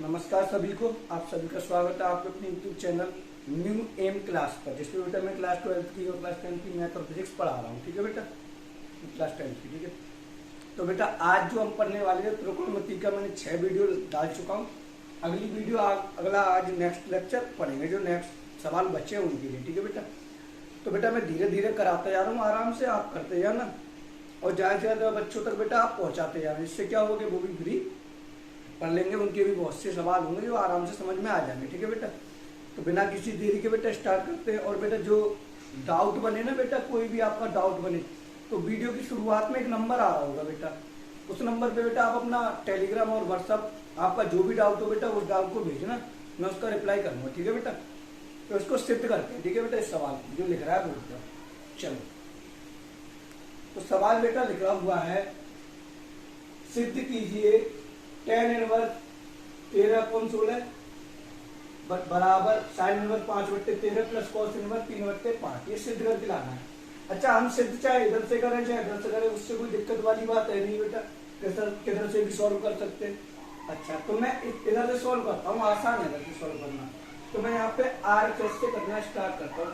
नमस्कार सभी को, आप सभी का स्वागत है आपके अपने YouTube channel new M class पर, जिसमें बेटा मैं क्लास 12 की और क्लास 10 की मैथ और फिजिक्स पढ़ा रहा हूँ। ठीक है बेटा, क्लास 10 की। ठीक है, तो बेटा आज जो हम पढ़ने वाले हैं त्रिकोणमिति का मैंने 6 वीडियो डाल चुका हूँ। अगली वीडियो अगला आज नेक्स्ट लेक्चर पढ़ेंगे, जो नेक्स्ट सवाल बचे हैं उनके लिए। ठीक है बेटा, तो बेटा मैं धीरे धीरे कराते जा रहा हूँ, आराम से आप करते जाना और ज़्यादा से ज़्यादा बच्चों तक बेटा आप पहुँचाते जाना। इससे क्या होगा, वो भी फ्री पढ़ लेंगे, उनके भी बहुत से सवाल होंगे जो आराम से समझ में आ जाएंगे। ठीक है बेटा, तो बिना किसी देरी के बेटा स्टार्ट करते हैं। और बेटा जो डाउट बने ना बेटा, कोई भी आपका डाउट बने तो वीडियो की शुरुआत में एक नंबर आ रहा होगा बेटा, उस नंबर पे बेटा आप अपना टेलीग्राम और व्हाट्सअप आपका जो भी डाउट हो बेटा उस डाउट को भेजना, मैं उसका रिप्लाई करूंगा। ठीक है बेटा, तो इसको सिद्ध करते हैं। ठीक है बेटा, इस सवाल को जो लिख रहा है बोलते हैं। चलो, तो सवाल बेटा लिखा हुआ है, सिद्ध कीजिए tan इनवर्स 13/16 बराबर sine inverse 5/13 plus cos inverse 3/5। ये सिद्ध करके लाना है। अच्छा, हम सिद्ध चाहे इधर से करें चाहे इधर से करें, उससे कोई दिक्कत वाली बात है नहीं बेटा, किधर से भी सॉल्व कर सकते हैं। अच्छा, तो मैं इधर से सॉल्व करता हूँ, आसान है इधर से सॉल्व करना। तो मैं यहाँ पे RHS से करना स्टार्ट करता हूँ।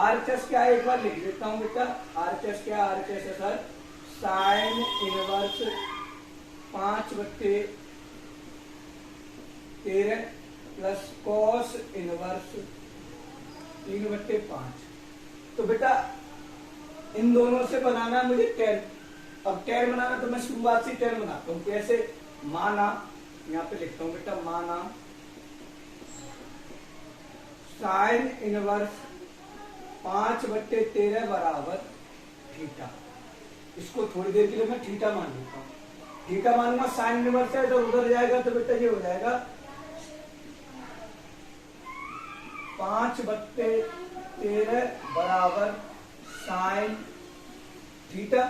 RHS क्या है एक बार लिख देता हूँ बेटा। RHS क्या है? RHS है sir sine inverse 5/13 plus cos inverse 3/5। तो बेटा इन दोनों से बनाना है मुझे tan। अब tan बनाना तो मैं शुरुआत से tan बनाता हूँ। कैसे? माना, यहाँ पे लिखता हूँ बेटा, माना साइन इनवर्स 5/13 बराबर थीटा। इसको थोड़ी देर के लिए मैं थीटा मान लेता हूँ। थीटा मानूंगा, साइन इनवर्स है तो उधर जाएगा तो बेटा ये हो जाएगा 5/13 बराबर साइन थीटा।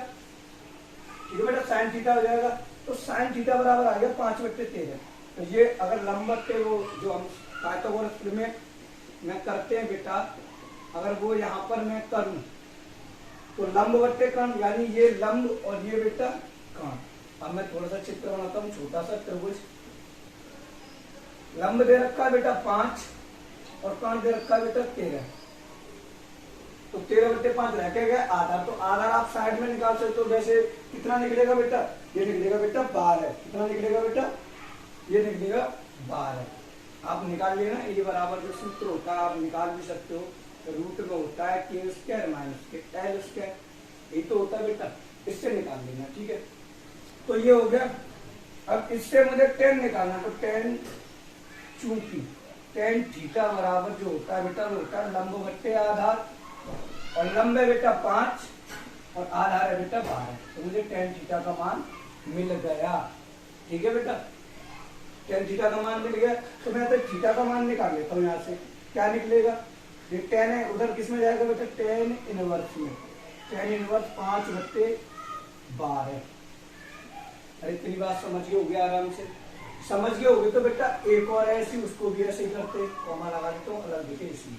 ठीक है बेटा, साइन थीटा हो जाएगा। तो साइन थीटा बराबर आ गया 5/13। तो ये अगर लंब के वो जो हम पाइथागोरस प्रमेय में करते हैं बेटा, अगर वो यहाँ पर मैं करूं तो लंब बट्टे कर्ण, यानी ये लंब और ये बेटा कर्ण। अब मैं थोड़ा सा चित्र बनाता हूँ, छोटा सा त्रिभुज। लंब दे रखा है बेटा 5 और कर्ण दे रखा है बेटा 13। तो 13/5 रह के गया आधार। तो आधार आप साइड में निकाल सकते हो। वैसे कितना निकलेगा बेटा? ये निकलेगा बेटा 12। कितना निकलेगा बेटा? ये निकलेगा 12। आप निकाल लेना। ये बराबर जो सूत्र होता है आप निकाल भी सकते हो। रूट में होता है k² माइनस l²। ये तो होता है बेटा, इससे निकाल लेना। ठीक है, तो ये हो गया। अब इससे मुझे tan निकालना, तो tan चूंकि tan थीटा बराबर जो होता है बेटा वो होता है लंब बट्टे आधार, और लंब है बेटा 5 और आधार है बेटा 12। तो मुझे tan थीटा का मान मिल गया। ठीक है बेटा, tan थीटा का मान मिल गया। तो मैं तो थीटा का मान निकाल लेता हूँ। यहाँ से क्या निकलेगा? ये tan है, उधर किस में जाएगा बेटा? tan इनवर्स में। tan inverse 5/12। अरे इतनी बात समझ गए होगे, आराम से समझ गए होगे। तो बेटा एक और ऐसी, उसको भी ऐसे ही करते, कॉमा लगा देते हो, अलग दिखे इसलिए।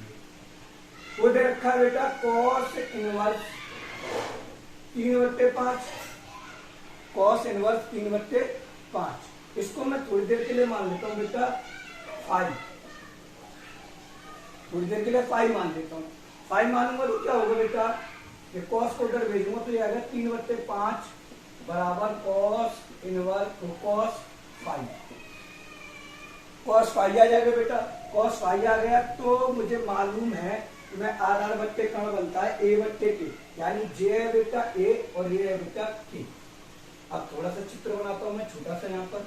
वो दे रखा है बेटा cos इनवर्स 3/5। cos inverse 3/5। इसको मैं थोड़ी देर के लिए मान लेता हूँ बेटा 5। थोड़ी देर के लिए 5 मान लेता हूँ। 5 मानूंगा तो क्या होगा बेटा? ये cos को उधर भेजूंगा तो ये आएगा 3/5 बराबर cos इनवर्स cos 5। cos 5 आ जाएगा बेटा। cos 5 आ गया तो मुझे मालूम है कि मैं आधार बट्टे कर्ण बनता है a/k, यानी j है बेटा a और ये है बेटा k। अब थोड़ा सा चित्र बनाता हूं मैं, छोटा सा। यहाँ पर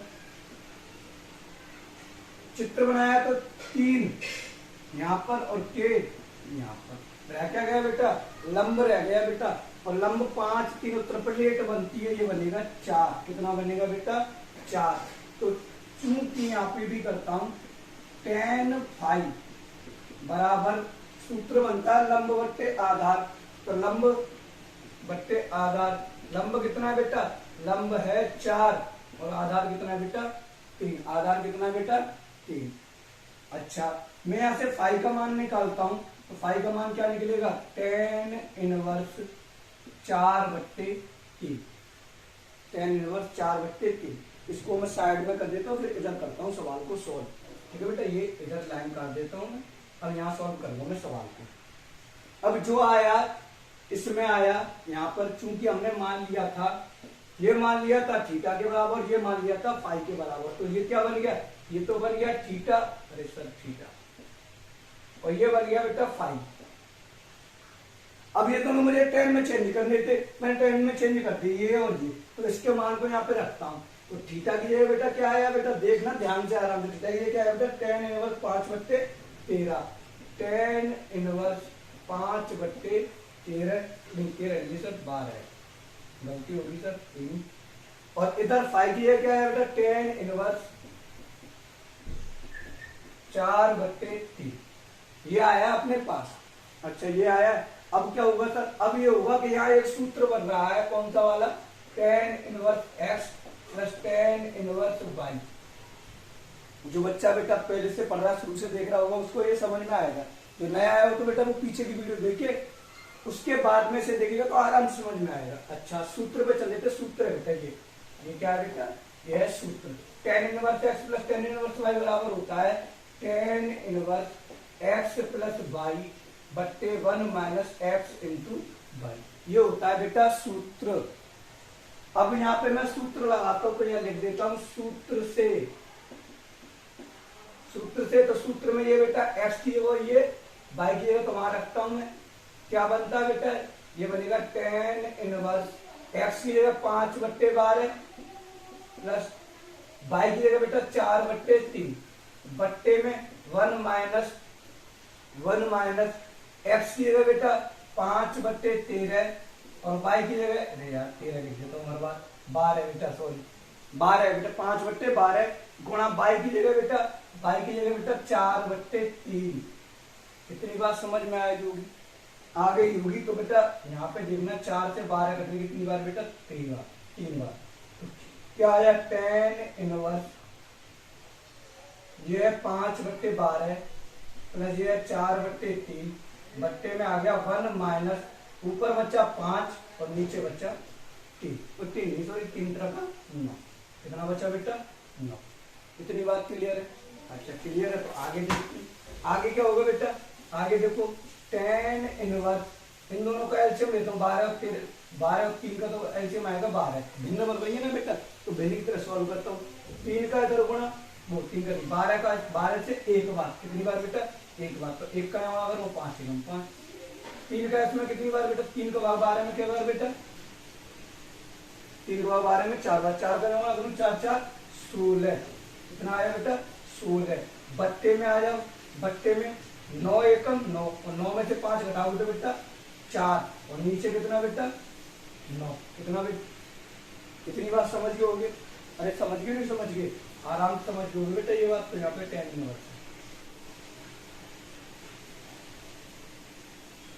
चित्र बनाया तो 3 यहाँ पर और k यहाँ पर। रह क्या गया बेटा? लंब रह गया बेटा। और लंब 5 3 त्रिपलेट बनती है, ये बनेगा 4। कितना बनेगा बेटा? 4। तो चूंकि यहाँ पे भी करता हूं tan phi बराबर सूत्र बनता है लंब बट्टे आधार। तो लंब बट्टे आधार, लंब कितना है बेटा? लंब है 4 और आधार कितना है बेटा? 3। आधार कितना है बेटा? 3। अच्छा, मैं यहाँ से फाई का मान निकालता हूं। तो फाई का मान क्या निकलेगा? tan inverse 4/3। tan inverse 4/3। इसको मैं साइड में कर देता हूँ, फिर इधर करता हूँ सवाल को सॉल्व। ठीक है बेटा, ये इधर लाइन काट देता हूँ मैं, अब यहाँ सॉल्व कर लूँ मैं सवाल को। अब जो आया इसमें आया यहाँ पर, चूंकि हमने मान लिया था, ये मान लिया था थीटा के बराबर, ये मान लिया था फाई के बराबर, तो ये क्या बन गया, ये तो बन गया थीटा, अरे सर थीटा, और ये बन गया बेटा फाई। अब ये दोनों मुझे टेन में चेंज करने थे, मैंने टेन में चेंज कर दी ये और ये, तो इसके मान को यहाँ पे रखता हूँ। तो थीटा की जगह बेटा क्या आया, बेटा देखना ध्यान से आराम से, थीटा की जगह क्या है बेटा, टेन इनवर्स 5/13, टेन इनवर्स 5/13, ये सर 12 है, गलती होगी सर 3, और इधर फाइव की जगह क्या है बेटा, टेन इनवर्स 4/3, ये आया अपने पास। अच्छा ये आया, अब क्या होगा सर, अब ये होगा कि यहाँ एक सूत्र बन रहा है, कौन सा वाला, tan inverse X plus tan inverse Y. जो बच्चा बेटा पहले से पढ़ रहा, शुरू से देख रहा होगा, उसको ये समझ में आएगा। जो नया आया हो तो बेटा वो पीछे की वीडियो देखिए, उसके बाद में से देखिएगा तो आराम से समझ में आएगा। अच्छा सूत्र पे चल देते, सूत्र है बेटा ये क्या है बेटा, ये है सूत्र, tan inverse X plus tan inverse Y बराबर होता है tan inverse X plus Y बट्टे 1 माइनस एक्स इंटू वाई, ये होता है बेटा सूत्र। अब यहाँ पे मैं सूत्र लगाता हूं, तो यह लिख देता हूं सूत्र से, तो सूत्र में ये बेटा एक्स की जगह ये, वाई की जगह तो वहां रखता हूं मैं, क्या बनता है बेटा, ये बनेगा टेन इनवर्स एक्स की जगह 5/12 प्लस वाई की जगह बेटा 4/3 बट्टे में 1 माइनस एक्स की जगह बेटा 5/13 और वाई की जगह, अरे यार 13 लिख देता हूँ हर बार, 12 बेटा, सॉरी 12 बेटा, 5/12 गुणा वाई की जगह बेटा, 4/3। कितनी बात समझ में आएगी, आ गई होगी। तो बेटा यहाँ पे देखना 4 से 12 कटने कितनी बार बेटा, 3 बार। तो क्या आया, टेन इनवर्स ये है 5/12 प्लस ये है 4/3 बट्टे में आ गया 1 माइनस, ऊपर बच्चा 5 और नीचे बच्चा 3, तो 3 सॉरी 3 का 9, कितना बचा बेटा 9। इतनी बात क्लियर है। अच्छा क्लियर है, तो आगे देखिए, आगे क्या होगा बेटा, आगे देखो टेन इनवर्स, इन दोनों का एलसीएम लेता हूँ, 12 और 3 का तो एलसीएम आएगा 12, भिन्न बन गई है ना बेटा, तो भिन्न की तरह सॉल्व करता हूँ। 3 का इधर गुणा, वो 3 का 12 से एक बार, कितनी बार बेटा, एक बार, तो 1 का यहाँ अगर वो 5 है 5, 3 का इसमें कितनी बार बेटा, 3 का भाग 12 में क्या बार बेटा, 3 का भाग 12 में 4 बार, 4 का यहाँ अगर 4 4 16, कितना आया बेटा 16, बट्टे में आ जाओ, बट्टे में 9 एकम 9, और 9 में से 5 घटाओगे तो बेटा 4, और नीचे कितना बेटा 9, कितना बेटा, कितनी बात समझ गए होगे, अरे समझ गए नहीं समझ गए, आराम से समझ गए बेटा ये बात। तो यहाँ पे टेन इनवर्स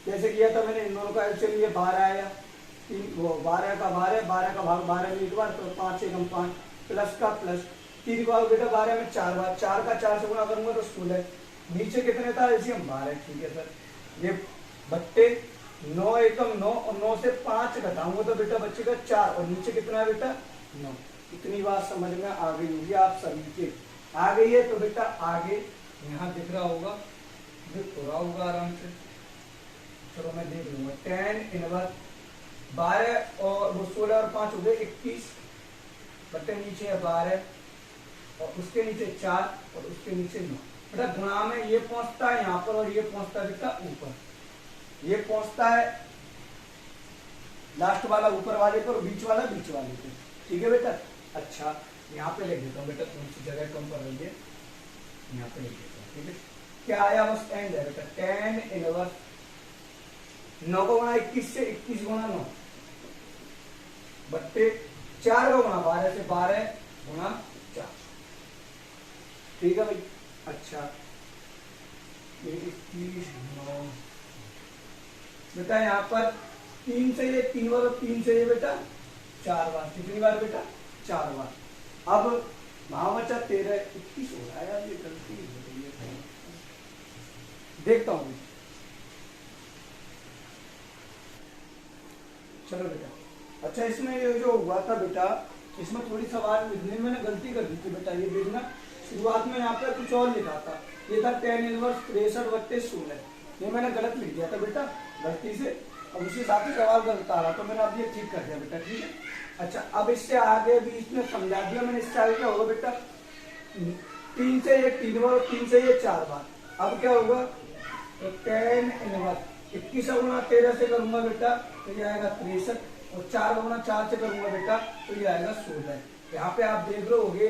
कैसे किया था मैंने, इन दोनों का एलसीएम लिया, 12 आया, 12 का भाग 12 में एक बार, तो 5 एकम 5 प्लस का प्लस, 3 का बेटा 12 में 4 बार, 4 का 4 से गुणा करूंगा तो 16, नीचे कितने था एलसीएम 12, ठीक है सर। ये बट्टे 9 एकम 9 और 9 से 5 घटाऊंगा तो बेटा बचेगा 4, और नीचे कितना है बेटा 9। इतनी बात समझ में आ गई होगी आप सभी के, आ गई है तो बेटा आगे यहाँ दिख रहा होगा, दिख रहा होगा आराम से, चलो मैं देख लूंगा। टेन इनवर्स 12 और वो 16 और 5 हो गए 21, बट्टे नीचे है 12 और उसके नीचे 4 और उसके नीचे 9, बेटा गुणा में ये पहुंचता है यहाँ पर और ये पहुंचता है बेटा ऊपर, ये पहुंचता है लास्ट वाला ऊपर वाले पर, बीच वाला बीच वाले पे, ठीक है बेटा। अच्छा यहाँ पे लिख देता हूँ बेटा, थोड़ी सी जगह कम कर रही है, यहाँ पे लिख देता हूँ, ठीक है। क्या आया बस एंड है बेटा, टेन इनवर्स 9 को गुणा 21 से 21 गुणा 9 बट्टे 4 को गुणा 12 से 12 गुणा 4, ठीक है भाई। अच्छा 21 9 बेटा यहाँ पर 3 से ये 3 बार और 3 से ये बेटा 4 बार, कितनी बार बेटा 4 बार। अब वहां बचा 13, 21 हो रहा है यार, ये गलती हो रही है, देखता हूं। चलो बेटा, अच्छा इसमें ये जो हुआ था बेटा, इसमें थोड़ी सवाल लिखने में मैंने गलती कर दी थी बेटा, ये देखना शुरुआत में यहाँ पे कुछ और लिखा था, ये था tan इनवर्स 63/16, ये मैंने गलत लिख दिया था बेटा गलती से, अब उसी हिसाब से सवाल गलत आ रहा तो मैंने अब ये ठीक कर दिया बेटा, ठीक है। अच्छा अब इससे आगे भी इसने समझा दिया मैंने, इससे आगे क्या होगा बेटा, 3 से ये 3 बार और 3 से ये 4 बार, अब क्या होगा तो tan इनवर्स 21 गुना 13 से करूंगा बेटा तो ये आएगा 63, और 4 गुना 4 से करूंगा बेटा तो ये आएगा 16। यहाँ पे आप देख रहे होगे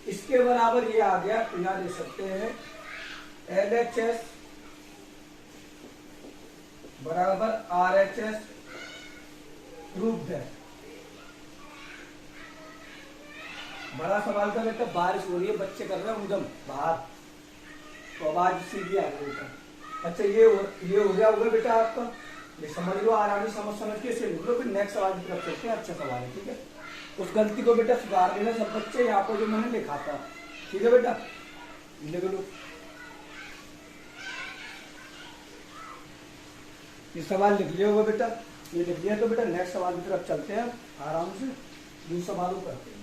इसके बराबर ये आ गया, तो यहाँ लिख सकते हैं LHS बराबर RHS प्रूफ है। बड़ा सवाल था बेटा, बारिश हो रही है, बच्चे कर रहे हैं उदम बाहर, तो आवाज सीधी आ गई बेटा। अच्छा ये हो गया होगा बेटा आपका, ये समझ लो, आराम से समझ के इसे लिख लो, फिर नेक्स्ट सवाल की तरफ चलते हैं। अच्छा सवाल है, ठीक है, उस गलती को बेटा सुधार लेना सब बच्चे, यहाँ पर जो मैंने लिखा था, ठीक है बेटा, लिख लो। ये सवाल लिख लिया होगा बेटा, ये लिख लिया तो बेटा नेक्स्ट सवाल की तरफ चलते हैं आराम से, दूसरे सवालों करते हैं।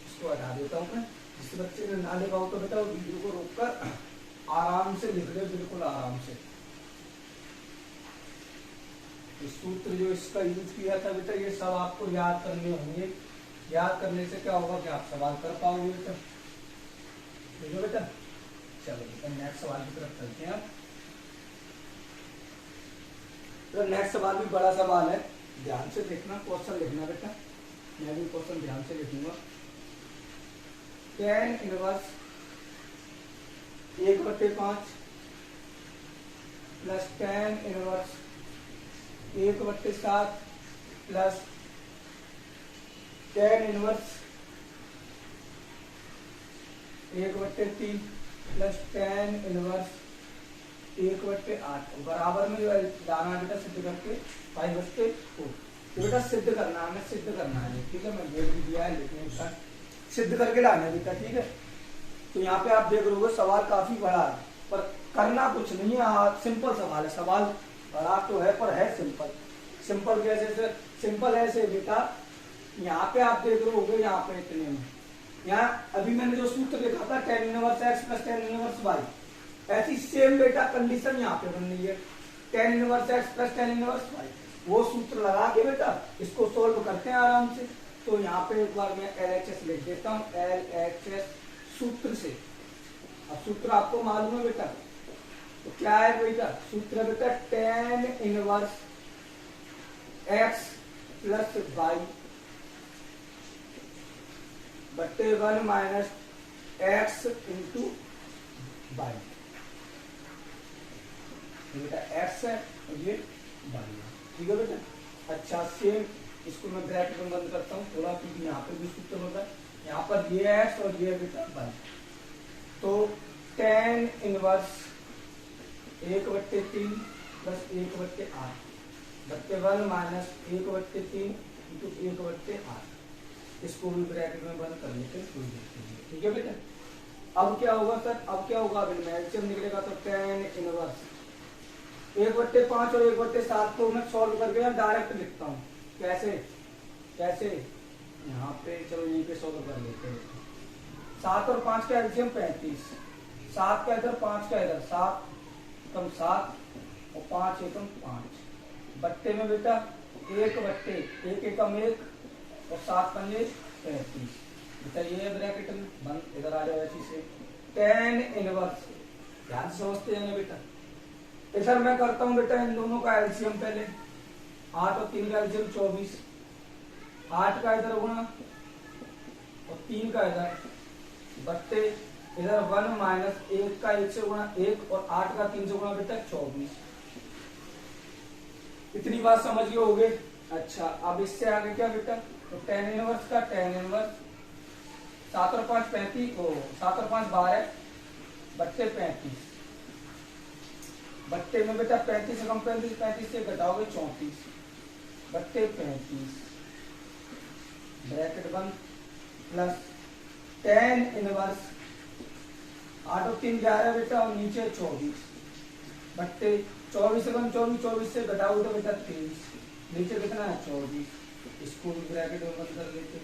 इसको हटा देता हूँ मैं, जिस बच्चे ने ना लिखा हो तो बेटा वो वीडियो को रोककर आराम से लिख ले, बिल्कुल आराम से। इस सूत्र जो इसका यूज किया था बेटा, ये सब आपको याद करने होंगे, याद करने से क्या होगा कि आप सवाल कर पाओगे बेटा, ठीक है बेटा। चलो बेटा नेक्स्ट सवाल की तरफ चलते हैं। तो नेक्स्ट सवाल भी बड़ा सवाल है, ध्यान से देखना, क्वेश्चन लिखना बेटा, मैं भी क्वेश्चन ध्यान से लिखूंगा। tan inverse 1/5 plus tan inverse 1/7 plus tan inverse 1/3 plus tan inverse 1/8 बराबर में जो है लाना बेटा सिद्ध करके 5/4, बेटा सिद्ध करना है, हमें सिद्ध करना है, ठीक है, मैं देख भी दिया है लिखने का, सिद्ध करके लाना है बेटा, ठीक है। तो यहाँ पे आप देख रहे हो सवाल काफी बड़ा है, पर करना कुछ नहीं है, सिंपल सवाल है, सवाल बड़ा तो है पर है सिंपल। सिंपल कैसे से, सिंपल ऐसे बेटा, यहाँ पे आप देख रहे होगे, यहाँ पे इतने में, यहाँ अभी मैंने जो सूत्र लिखा था tan inverse x plus tan inverse y, ऐसी सेम बेटा कंडीशन यहाँ पे बन रही है, tan inverse x plus tan inverse y, वो सूत्र लगा के बेटा इसको सोल्व करते हैं आराम से। तो यहाँ पे एक बार मैं LHS लिख देता हूँ, LHS सूत्र से, अब सूत्र आपको मालूम है बेटा, तो क्या है बेटा, सूत्र है बेटा tan inverse x plus y बट्टे 1 माइनस x इंटू y, बेटा x है और ये y है, ठीक है बेटा। अच्छा सेम इसको मैं ब्रैकेट में बंद करता हूँ थोड़ा, क्योंकि यहाँ पे भी सूत्र होता है, यहाँ पर ये x और ये बेटा y, तो tan इनवर्स 1/3 प्लस 1/8 बट्टे 1 माइनस 1/3 इंटू 1/8, इसको भी ब्रैकेट में बंद कर लेते हैं, ठीक है बेटा। अब क्या होगा सर, अब क्या होगा, अभी मैक्सिमम निकलेगा तो tan इनवर्स 1/5 और 1/7 को मैं सॉल्व करके यहाँ डायरेक्ट लिखता हूँ, कैसे कैसे, यहाँ पे चलो यहीं पे सॉल्व कर लेते हैं। 7 और 5 का एलसीएम 35, 7 का इधर 5 का इधर, 7 कम 7 और 5 एकम 5, बट्टे में बेटा 1/1 एकम 1 और 7 पंजे 35, बेटा ये ब्रैकेट में बंद, इधर आ जाओ ऐसी से tan इनवर्स, ध्यान से समझते हैं बेटा। इधर मैं करता हूँ बेटा इन दोनों का एलसीएम, पहले 8 और 3 का एलसीएम 24, 8 का इधर गुणा और 3 का इधर, बट्टे इधर 1 माइनस 1 का 1 से गुणा 1 और 8 का 3 से गुणा बेटा 24, इतनी बात समझ गए होगे। अच्छा अब इससे आगे क्या बेटा, तो tan इनवर्स का tan इनवर्स 7 और 5 35, 7 और 5 12 बट्टे 35, बट्टे में बेटा 35 से कम 35 से घटाओगे 34 बट्टे 35 ब्रैकेट बंद प्लस tan इनवर्स 8 और 3 11 बेटा और नीचे 24 बट्टे 24 से कम 24, 24 से घटाओगे तो बेटा 23, नीचे कितना है 24, इसको भी ब्रैकेट में बंद कर लेते।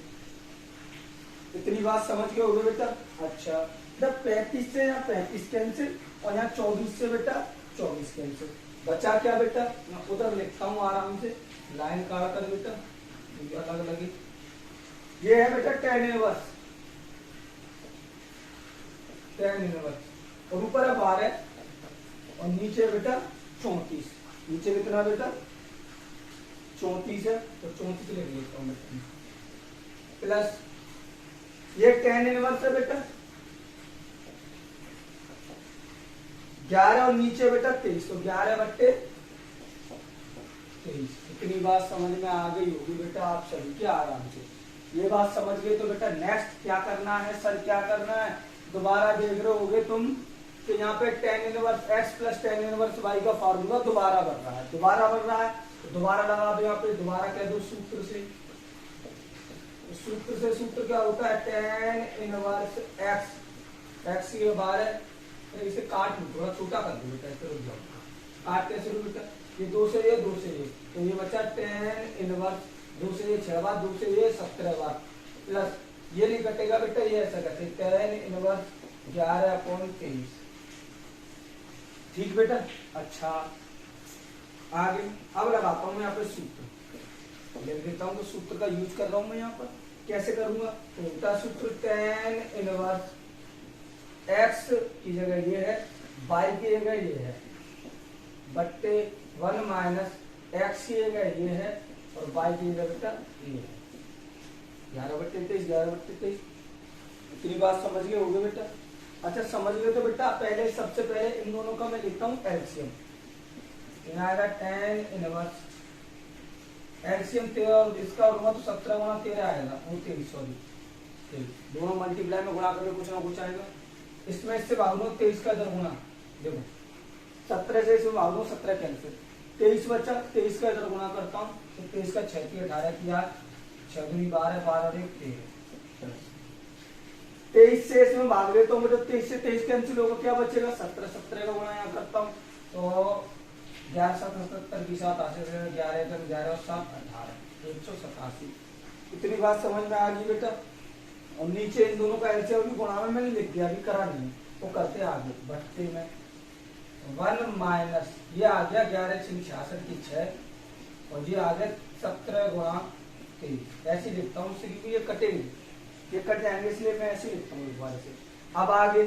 इतनी बात समझ गए होगे बेटा। अच्छा, जब 35 से यहाँ 35 कैंसिल और यहाँ 24 से बेटा 24 कैंसिल, बचा क्या बेटा, मैं उधर लिखता हूँ आराम से, लाइन काट कर बेटा, अलग अलग। ये है बेटा tan इनवर्स, tan इनवर्स, और ऊपर है 12 और नीचे बेटा 34, नीचे कितना बेटा 34 है, तो 34 लिख लेता हूँ प्लस ये tan इनवर्स है बेटा 11 और नीचे बेटा 23, तो 11/23। इतनी बात समझ में आ गई होगी बेटा आप सभी के आराम से। ये बात समझ गए तो बेटा नेक्स्ट क्या करना है सर, क्या करना है, दोबारा देख रहे होगे तुम कि यहाँ पे tan inverse x plus tan inverse y का फॉर्मूला दोबारा बन रहा है, दोबारा बन रहा है, तो दोबारा लगा दो यहाँ पे, दोबारा कह दो सूत्र से, सूत्र क्या होता है tan इनवर्स x ये बार है, इसे काट लो, थोड़ा छोटा कर दो बेटा, इसे रुक जाओ, काट कैसे लो बेटा, ये 2 से ये 2 से ये, तो ये बचा tan इनवर्स 2 से ये 6 बार, 2 से ये 17 बार, प्लस ये नहीं कटेगा बेटा, ये ऐसा करते tan इनवर्स 11/23। ठीक बेटा। अच्छा आगे अब लगाता हूँ मैं यहाँ पे सूत्र, लिख देता हूँ, तो सूत्र का यूज कर रहा हूँ मैं यहाँ पर, कैसे करूंगा, तो उल्टा सूत्र tan इनवर्स x की जगह ये है, y की जगह ये है, बट्टे 1 माइनस x की जगह ये है, और y की जगह बेटा ये है, 11/23, 11/23। इतनी बात समझ गए होगे बेटा। अच्छा समझ गए तो बेटा पहले सबसे पहले इन दोनों का मैं लिखता हूँ एलसीएम, आएगा tan इनवर्स एलसीएम 13 और इसका होगा तो 17 गुणा 13 आएगा, वो 23, सॉरी दोनों मल्टीप्लाई में गुणा करके कुछ ना कुछ आएगा, इसमें इससे भाग दो 23 का इधर गुणा, देखो 17 से इसमें भाग दो 17 कैंसिल, 23 बचा, 23 का इधर गुणा करता हूँ, तो 23 का 6 की 18 किया, 6 दूनी 12, 12 और 1 13, 23 से इसमें भाग लेता हूँ, तो 23 से 23 कैंसिल होगा, क्या बचेगा 17, 17 का गुणा यहाँ करता हूँ, तो 11 7 77 की 7 8 11 11 और 7 18 187। इतनी बात समझ में आ गई बेटा। और नीचे इन दोनों का एलसीएम भी गुणा में मैंने लिख दिया, अभी करा नहीं, वो करते आगे बढ़ते में 1 माइनस ये आ गया 11 66 की 6 और ये आ गया 17 गुणा 23, ऐसे लिखता हूँ क्योंकि ये कटेगी, ये कट जाएंगे इसलिए मैं ऐसे लिखता हूँ एक बार से। अब आगे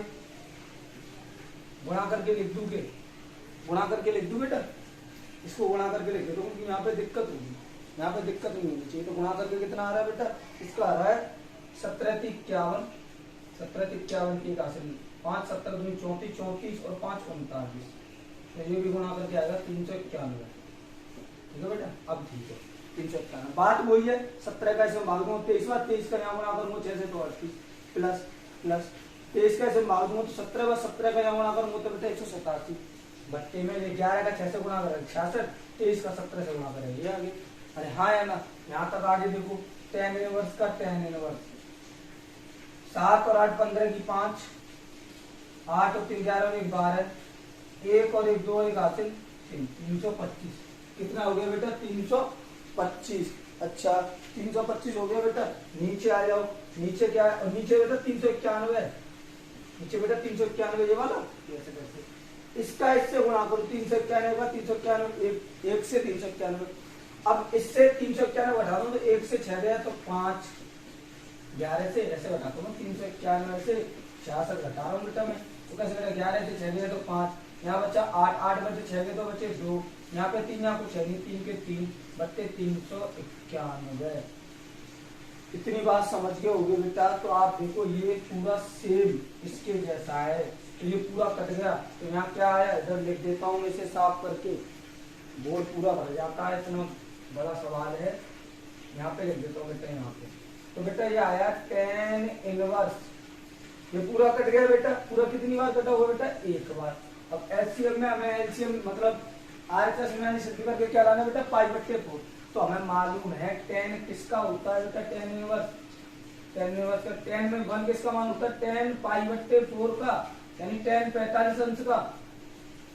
गुणा करके लिख दूं, गुणा करके लिख दूं बेटा, इसको गुणा करके लिख देता हूँ क्योंकि यहाँ पे दिक्कत होगी, यहाँ पे दिक्कत नहीं होनी चाहिए, तो गुणा करके कितना आ रहा है बेटा, इसका आ रहा है 17 51, 17 51 की 5 17 दूनी 34 34 और 5 39, तो ये भी गुणा करके आएगा 391। ठीक है बेटा, अब ठीक है 391, बात वही है, 17 का इसमें भाग दूंगा 23 बार, 23 का यहाँ गुणा करूंगा 6 से तो 38 प्लस प्लस 23 का इसमें भाग दूंगा तो 17 बार 17 का यहाँ गुणा करूंगा तो बेटा 187, बट्टे में 11 का 6 से गुणा करेंगे 66, 23 का 17 से गुणा करेंगे, ये आगे, अरे हाँ या ना, यहाँ तक आगे देखो tan इनवर्स का tan इनवर्स 7 और 8 15 की 5, 8 और 3 11 और 1 12, 1 और 1 2 1 हासिल 325, कितना हो गया बेटा 325। अच्छा 325 हो गया बेटा, नीचे आ जाओ, नीचे क्या है, और नीचे बेटा 391 है, नीचे बेटा 391 ये वाला, ऐसे करके इसका इससे गुणा करो, 391 का 391 1 से 391, अब इससे 391 घटा दो तो 1 से 6 गया तो 5, 11 से ऐसे घटा दो, 391 से 66 घटा रहा हूँ बेटा मैं, तो कैसे बेटा 11 से 6 गया तो 5, यहाँ बच्चा 8 8 बचे 6 गए तो बचे 2, यहाँ पे 3, यहाँ कुछ है नहीं, 3 के 3 बट्टे 391। इतनी बात समझ के होगी बेटा, तो आप देखो ये पूरा सेम इसके जैसा है, तो ये पूरा कट गया, तो यहाँ क्या है इधर लिख देता हूँ इसे साफ करके, बोर्ड पूरा भर जाता है, इतना बड़ा सवाल है, यहाँ पे लिख देता हूँ बेटा, यहाँ पे तो बेटा ये आया tan इनवर्स, ये पूरा कट गया बेटा, पूरा कितनी बार कटा हुआ बेटा, एक बार। अब एलसीएम में हमें एलसीएम मतलब आरएचएस में सिद्धि करके क्या लाना बेटा, π/4, तो हमें मालूम है tan किसका होता है बेटा, tan इनवर्स, tan इनवर्स का tan में 1 किसका मान होता है, tan π/4 का, यानी tan 45 अंश का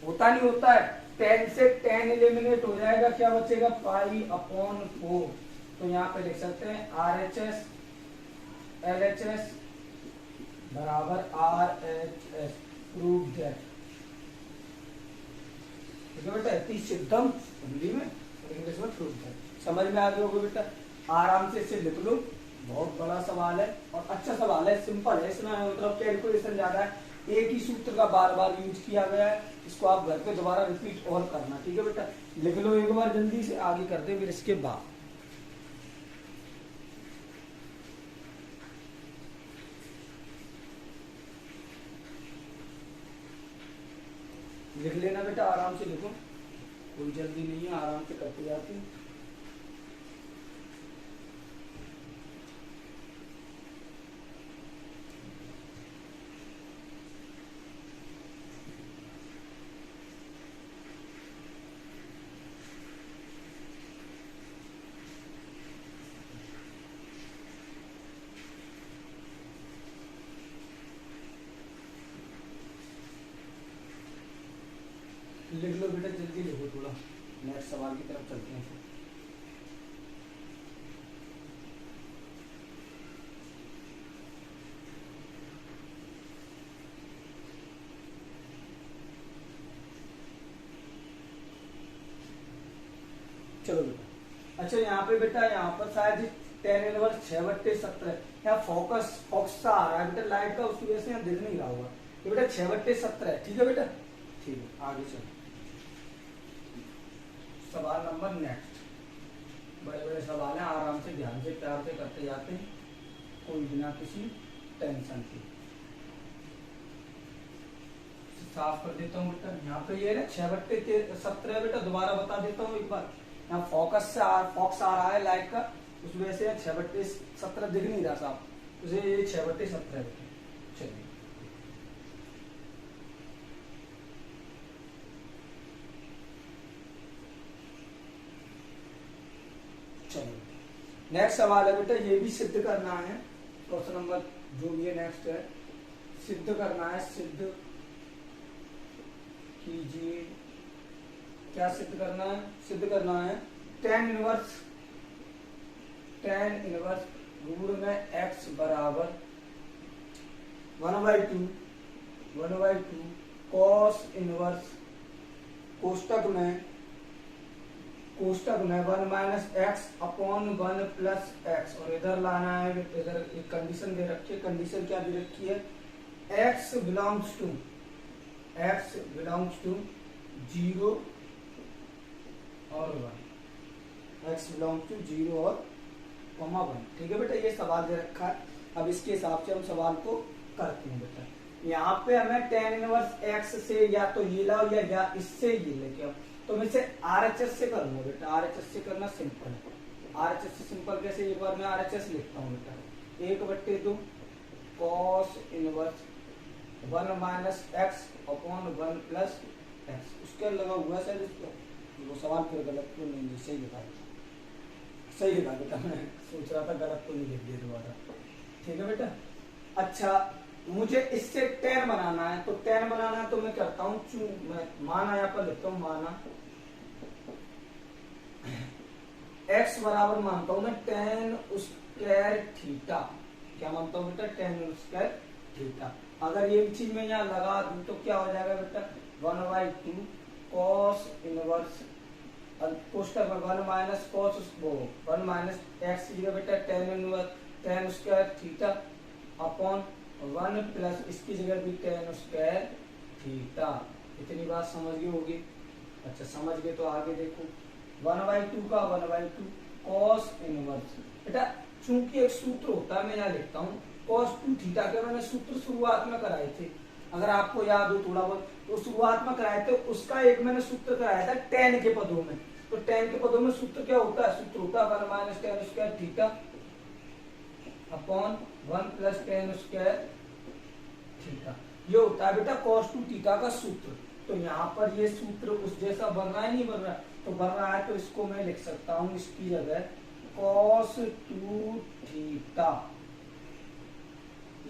होता नहीं होता है, tan से tan एलिमिनेट हो जाएगा, क्या बचेगा π/4, तो यहाँ पे लिख सकते हैं RHS LHS बराबर RHS, प्रूव दैट। ठीक है बेटा, इतनी सिद्धम हिंदी में, इंग्लिश में प्रूव दैट। समझ में आ गया होगा बेटा, आराम से इसे लिख लो। बहुत बड़ा सवाल है और अच्छा सवाल है, सिंपल है, इसमें मतलब कैलकुलेशन ज्यादा है, एक ही सूत्र का बार बार यूज किया गया है। इसको आप घर पे दोबारा रिपीट और करना। ठीक है बेटा, लिख लो एक बार जल्दी से, आगे करते फिर इसके बाद। लिख लेना बेटा, आराम से लिखो, कोई जल्दी नहीं है, आराम से करते जाते हैं। लिख लो बेटा, जल्दी लिखो, थोड़ा नेक्स्ट सवाल की तरफ चलते हैं। चलो बेटा, अच्छा यहाँ पे बेटा, यहाँ पर शायद 10 इनवर्स 6/17, यहाँ फोकस आ रहा है बेटा लाइट का, उसकी वजह से यहाँ दिख नहीं रहा होगा। ये बेटा 6/17 है। ठीक है बेटा, ठीक है, आगे चलो सवाल नंबर नेक्स्ट। बड़े बड़े सवाल हैं, आराम से ध्यान से प्यार से करते जाते हैं, कोई बिना किसी टेंशन के। साफ कर देता हूँ बेटा, यहाँ पे ये ना 6/17 बेटा, दोबारा बता देता हूँ एक बार। यहाँ फोकस आ रहा है लाइट का, उस वजह से 6/17 दिख नहीं रहा साहब, उसे ये 6/17 बेटा। चलिए चलो नेक्स्ट सवाल है बेटा, ये भी सिद्ध करना है। क्वेश्चन नंबर जो भी है नेक्स्ट है, सिद्ध करना है, सिद्ध कीजिए। क्या सिद्ध करना है? सिद्ध करना है tan इनवर्स रूट में x बराबर 1/2 cos इनवर्स कोष्टक में 1 minus x upon 1 plus x, और इधर लाना है, इधर एक कंडीशन दे रखी है। कंडीशन क्या दे रखी है? x बिलोंग्स टू 0 और 1, x बिलोंग्स टू 0 और 1। ठीक है बेटा, ये सवाल दे रखा है। अब इसके हिसाब से हम सवाल को करते हैं बेटा। यहाँ पे हमें tan इनवर्स x से या तो ये लाओ या इससे ये लेके आओ, तो मैं इसे RHS से करूंगा बेटा। RHS से करना सिंपल है। RHS से सिंपल कैसे? एक बार मैं RHS लिखता हूँ बेटा, 1/2 cos inverse 1 minus x upon 1 plus x. उसके लगा हुआ है सर इसको, वो सवाल फिर गलत तो नहीं, सही लिखा, सही लिखा बेटा। मैं सोच रहा था गलत तो नहीं लिख दिया दोबारा। ठीक है बेटा, अच्छा मुझे इससे tan बनाना है, तो tan बनाना है तो मैं करता हूँ, मैं माना यहाँ पर लिखता हूँ, माना x बराबर मानता हूँ मैं tan स्क्वायर थीटा। क्या मानता हूँ बेटा? tan square theta. अगर ये चीज मैं यहाँ लगा दूं तो क्या हो जाएगा बेटा? 1/2 cos इनवर्स कोष्टक में 1 माइनस कॉस 1 माइनस एक्स की जगह बेटा tan square theta upon 1 plus इसकी जगह भी tan स्क्वायर थीटा। इतनी बात समझ गए होगी? अच्छा समझ गए तो आगे देखो, 1/2 का 1/2 cos इनवर्स बेटा, चूंकि एक सूत्र होता है, मैं यहाँ लिखता हूँ cos 2 थीटा के मैंने सूत्र शुरुआत में कराए थे, अगर आपको याद हो थोड़ा बहुत, तो शुरुआत में कराए थे, उसका एक मैंने सूत्र कराया था tan के पदों में। तो tan के पदों में सूत्र क्या होता है? सूत्र होता है 1 minus tan square theta upon 1 plus tan square theta. ये होता है बेटा cos 2 थीटा का सूत्र। तो यहाँ पर ये सूत्र उस जैसा बन रहा है, नहीं बन रहा है? तो बन रहा है, तो इसको मैं लिख सकता हूँ इसकी जगह cos 2 थीटा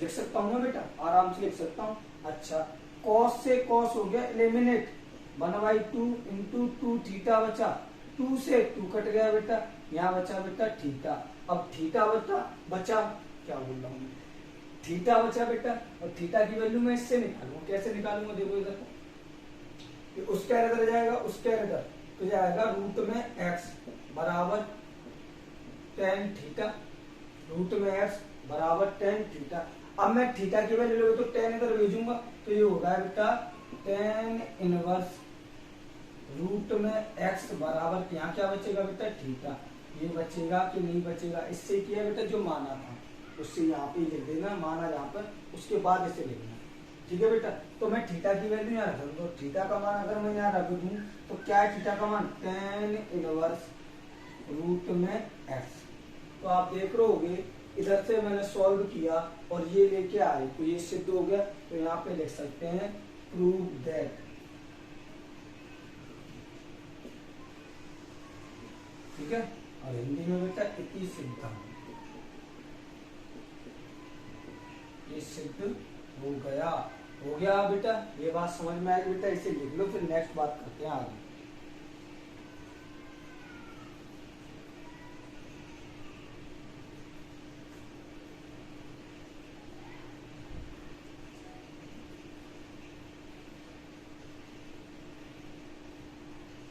लिख सकता हूँ ना बेटा, आराम से लिख सकता हूँ। अच्छा cos से cos हो गया एलिमिनेट, 1/2 इंटू 2 थीटा बचा, 2 से 2 कट गया बेटा, यहाँ बचा बेटा थीटा। अब थीटा बचा, क्या बोल रहा हूँ, थीटा बचा बेटा, और थीटा की वैल्यू मैं इससे निकालूंगा। कैसे निकालूंगा देखो इधर, कि उसका इधर जाएगा, उसका इधर तो जाएगा रूट में x बराबर tan थीटा, रूट में x बराबर tan थीटा। अब मैं थीटा की वैल्यू ले तो tan इधर भेजूंगा, तो ये होगा बेटा tan इनवर्स रूट में x बराबर, यहाँ क्या बचेगा बेटा थीटा, ये बचेगा कि नहीं बचेगा, इससे किया बेटा जो माना था उससे यहाँ पे लिख देना, माना यहाँ पर, उसके बाद इसे लिखना, ठीक है बेटा। तो मैं थीटा की वैल्यू यहाँ रख दूँ, तो थीटा का मान अगर मैं यहाँ रख दूँ तो क्या है थीटा का मान, tan इनवर्स रूट में x। तो आप देख रहे होगे इधर से मैंने सॉल्व किया और ये लेके आए तो ये सिद्ध हो गया। तो यहाँ पे लिख सकते हैं प्रूव दैट, ठीक है। और हिंदी में बेटा इति सिद्धम, ये सिद्ध हो गया, हो गया बेटा। ये बात समझ में आई बेटा, इसे लिख लो, फिर नेक्स्ट बात करते हैं आगे।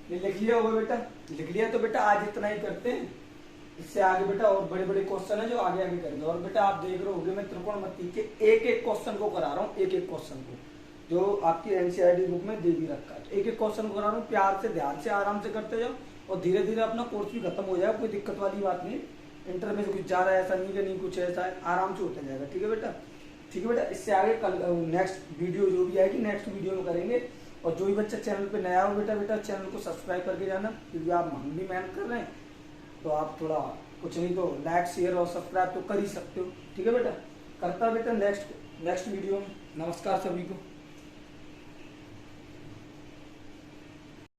ये लिख लिया होगा बेटा, लिख लिया तो बेटा आज इतना ही करते हैं। इससे आगे बेटा और बड़े बड़े क्वेश्चन है जो आगे आगे करेंगे। और बेटा आप देख रहे होगे मैं त्रिकोणमिति के एक एक क्वेश्चन को करा रहा हूँ, एक एक क्वेश्चन को जो आपकी एनसीईआरटी बुक में दे भी रखा है। एक एक क्वेश्चन को करा रहा हूँ, प्यार से ध्यान से आराम से करते जाओ और धीरे धीरे अपना कोर्स भी खत्म हो जाएगा, कोई दिक्कत वाली बात नहीं। इंटर में से कुछ जा रहा है ऐसा नहीं कि नहीं, कुछ ऐसा है, आराम से होता जाएगा, ठीक है बेटा, ठीक है बेटा। इससे आगे कल नेक्स्ट वीडियो जो भी आएगी नेक्स्ट वीडियो में करेंगे। और जो भी बच्चा चैनल पे नया हो बेटा, बेटा चैनल को सब्सक्राइब करके जाना, क्योंकि आप हम भी मेहनत कर रहे हैं, तो आप थोड़ा कुछ नहीं तो लाइक शेयर और सब्सक्राइब तो कर ही सकते हो, ठीक है बेटा। करता बेटा नेक्स्ट वीडियो में। नमस्कार सभी को।